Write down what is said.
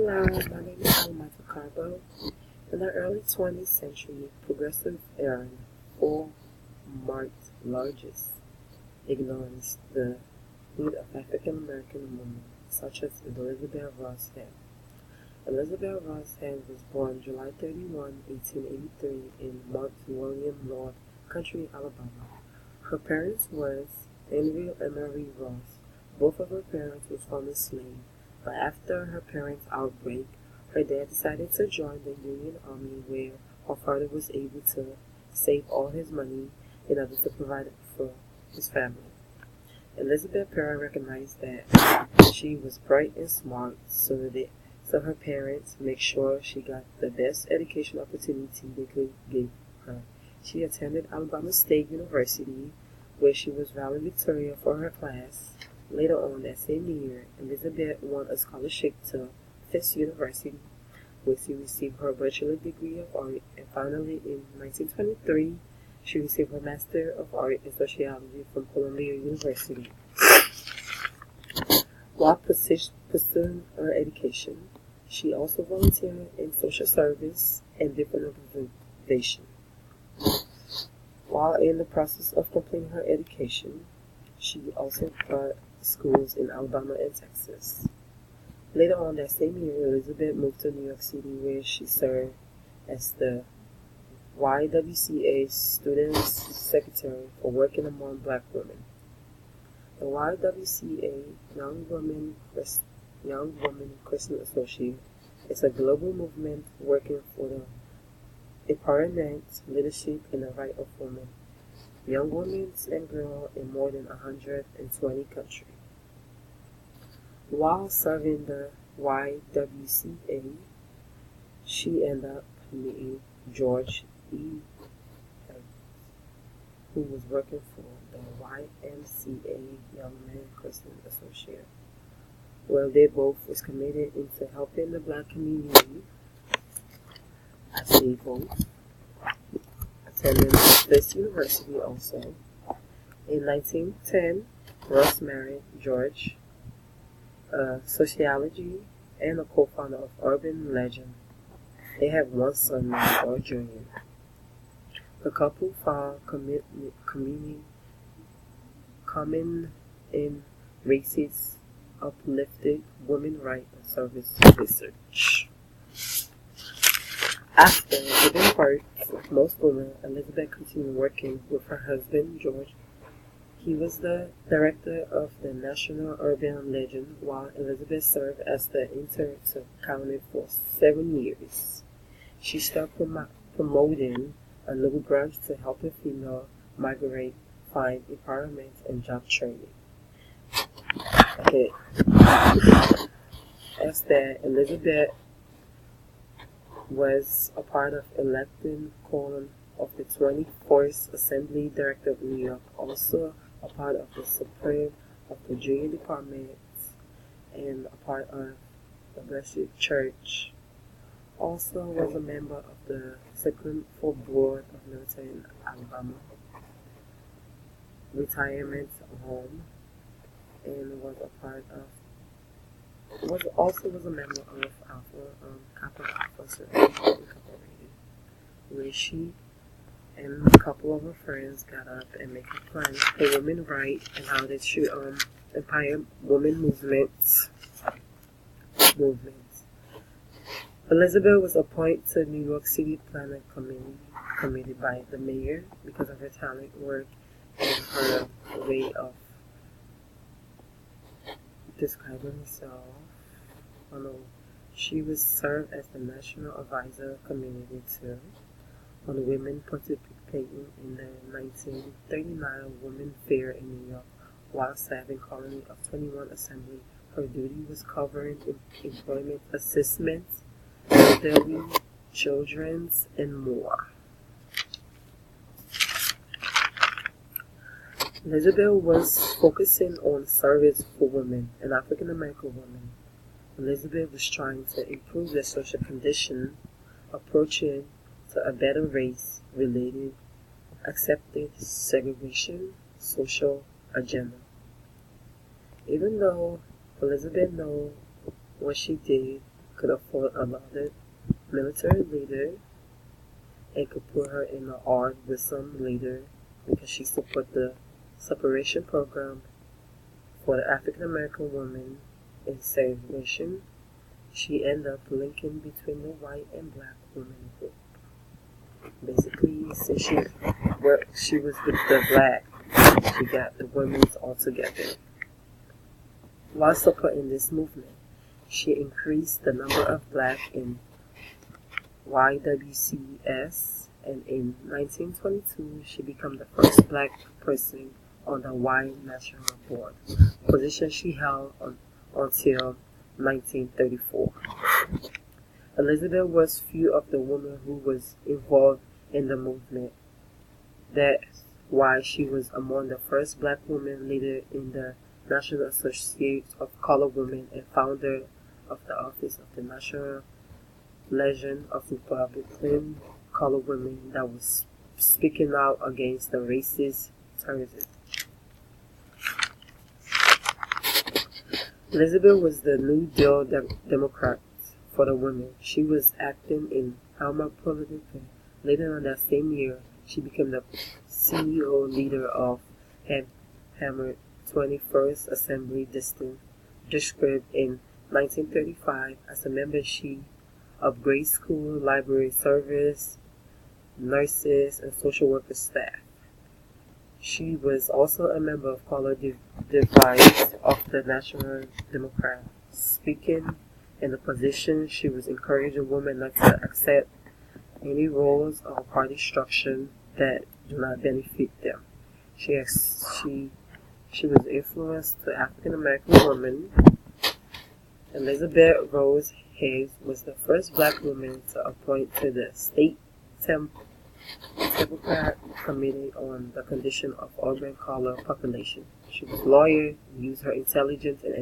Hello, my name is Salamatu Kargbo. In the early 20th century, progressive Iran marked largest ignorance the need of African American women, such as Elizabeth Ross Haynes. Elizabeth Ross Haynes was born July 31, 1883 in Mount William Lord County, Alabama. Her parents was Henry and Mary Ross. Both of her parents were former slaves, but after her parents' outbreak, her dad decided to join the Union Army, where her father was able to save all his money in order to provide for his family. Elizabeth's parents recognized that she was bright and smart, so her parents made sure she got the best education opportunity they could give her. She attended Alabama State University, where she was valedictorian for her class. Later on that same year, Elizabeth won a scholarship to Fisk University, where she received her bachelor's degree of art, and finally in 1923, she received her Master of Art in Sociology from Columbia University. While pursuing her education, she also volunteered in social service and different organizations. While in the process of completing her education, she also taught schools in Alabama and Texas. Later on that same year, Elizabeth moved to New York City, where she served as the YWCA Students Secretary for working among Black women. The YWCA Young Women Christian Association is a global movement working for the empowerment, leadership, and the right of women, young women and girls in more than 120 countries. While serving the YWCA, she ended up meeting George E. Haynes, who was working for the YMCA Young Men Christian Association, where they both was committed into helping the Black community as they both attended Fisk University also. In 1910, Ross married George, a sociology and a co-founder of Urban Legend. They have one son named George Jr. The couple found common in racist, uplifted women rights and service research. After giving birth of most women, Elizabeth continued working with her husband, George. He was the director of the National Urban Legend, while Elizabeth served as the inter-county for 7 years. She started promoting a little branch to help the female migrate, find empowerment, and job training. Okay. As that, Elizabeth was a part of elected column of the 24th Assembly Director of New York, also a part of the Supreme of the Junior Department, and a part of the Blessed Church. Also was a member of the Second Full Board of Military in Alabama Retirement Home, and was a member of Kappa Alpha Incorporated, where she and a couple of her friends got up and made a plan for women's rights and how they should empower women movements. Elizabeth was appointed to New York City Planning Committee by the mayor because of her talent, work, and her way of describing herself. She was served as the National Advisor Committee too on women participating in the 1939 Women's Fair in New York. While serving colony of 21 Assembly, her duty was covering employment assessments, elderly, children's, and more. Elizabeth was focusing on service for women and African American women. Elizabeth was trying to improve their social condition, approaching to a better race-related, accepted segregation social agenda. Even though Elizabeth knew what she did could afford another military leader and could put her in the art with some leader because she supported the separation program for the African American women in segregation. She ended up linking between the white and black women group. Basically, since she was with the black, she got the women all together. While supporting this movement, she increased the number of black in YWCS, and in 1922 she became the first black person on the Y National Board, position she held until 1934. Elizabeth was few of the women who was involved in the movement. That's why she was among the first black women leader in the National Association of Colored Women and founder of the Office of the National Legion of Republican Colored Women that was speaking out against the racist terrorism. Elizabeth was the New Deal Democrat for the women. She was acting in Alma political. Later on that same year, she became the CEO leader of Hammer 21st Assembly District in 1935. As a member, she of grade school, library service, nurses, and social worker staff. She was also a member of Color Device of the National Democrats. Speaking in the position, she was encouraging women not to accept any roles or party structure that do not benefit them. She was influenced to African American women. Elizabeth Rose Haynes was the first black woman to appoint to the state Democrat Committee on the Condition of Urban Color Population. She was a lawyer, used her intelligence and